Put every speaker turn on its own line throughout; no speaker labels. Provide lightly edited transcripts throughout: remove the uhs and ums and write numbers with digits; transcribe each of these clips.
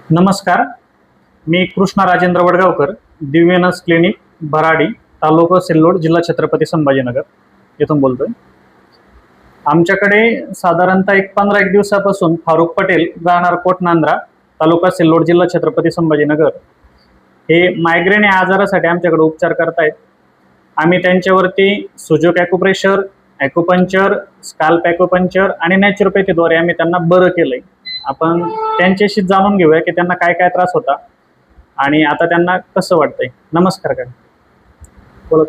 नमस्कार, मी कृष्णा राजेंद्र वडगावकर, दिव्यनस क्लिनिक भराडी, तालुका सिल्लोड, जिल्हा छत्रपती संभाजीनगर येथून बोलतोय। आमच्याकडे साधारणतः 15 दिवसापासून फारुख पटेल, राहणार कोटनांद्रा, तालुका सिल्लोड, जिल्हा छत्रपती संभाजीनगर हे मायग्रेन या आजारासाठी आमच्याकडे उपचार करतायत। आम्ही त्यांच्यावरती Sujok acupressure, acupuncture, scalp acupuncture आणि नॅचरोपॅथीद्वारे आम्ही त्यांना बरं केलंय। आपण त्यांच्याशी जाणून घेऊया की त्यांना काय काय त्रास होता आणि आता त्यांना कसं वाटतंय। नमस्कार काय बोला,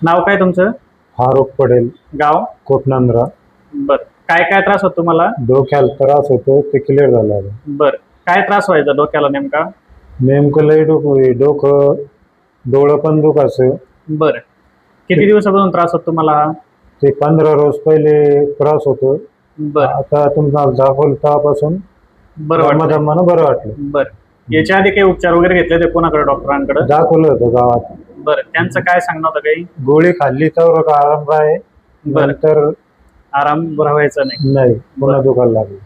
नाव काय तुमचं?
फारुख पटेल,
गाव?
कोटनांद्रा।
बर, काय काय त्रास होतो तुम्हाला?
डोक्याला त्रास होतो, ते क्लिअर झाला।
बर, काय त्रास व्हायचा डोक्याला नेमका?
नेमकं लय डोकं डोळं पण दुखायचं।
बर, किती दिवसापासून त्रास होतो तुम्हाला?
ते 15 रोज पहिले त्रास होतो।
बर,
आता तुम्हाला दाखवलं तेव्हापासून
बरं वाटतं?
बरं वाटलं।
बर, याच्या आधी काही उपचार वगैरे घेतले ते कोणाकडे? डॉक्टरांकडे
दाखवलं होतं गावात।
बर, त्यांचं काय सांगणं होतं? काही
गोळी खाल्ली तर आराम आहे, नंतर
आराम व्हायचा नाही?
नाही, पुन्हा दुखायला लागलं।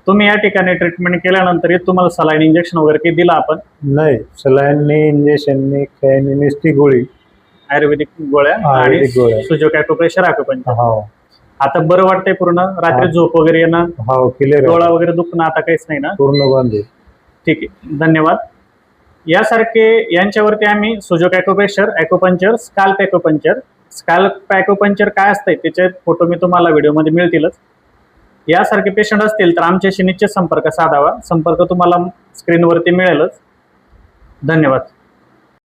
तुम्ही या ठिकाणी ट्रीटमेंट केल्यानंतर तुम्हाला सलाईन इंजेक्शन वगैरे काही दिला आपण?
नाही, सलाईननी, इंजेक्शननी, काही नुसती गोळी,
आयुर्वेदिक गोळ्या आणि सुजोक ॲक्युप्रेशर, ॲक्युपंक्चर।
हो।
आता बरं वाटतंय पूर्ण? रात्री झोप वगैरे येणं,
हो, क्लिअर,
डोळा वगैरे दुखणं आता काहीच नाही ना?
पूर्ण बंद आहे।
ठीक आहे, धन्यवाद। यांच्यावरती आम्ही Sujok acupressure, acupuncture, scalp acupuncture, scalp acupuncture काय असतंय त्याचे फोटो मी तुम्हाला व्हिडिओमध्ये मिळतीलच। यासारखे पेशंट असतील तर आमच्याशी निश्चित संपर्क साधावा। संपर्क तुम्हाला स्क्रीनवरती मिळेलच। धन्यवाद।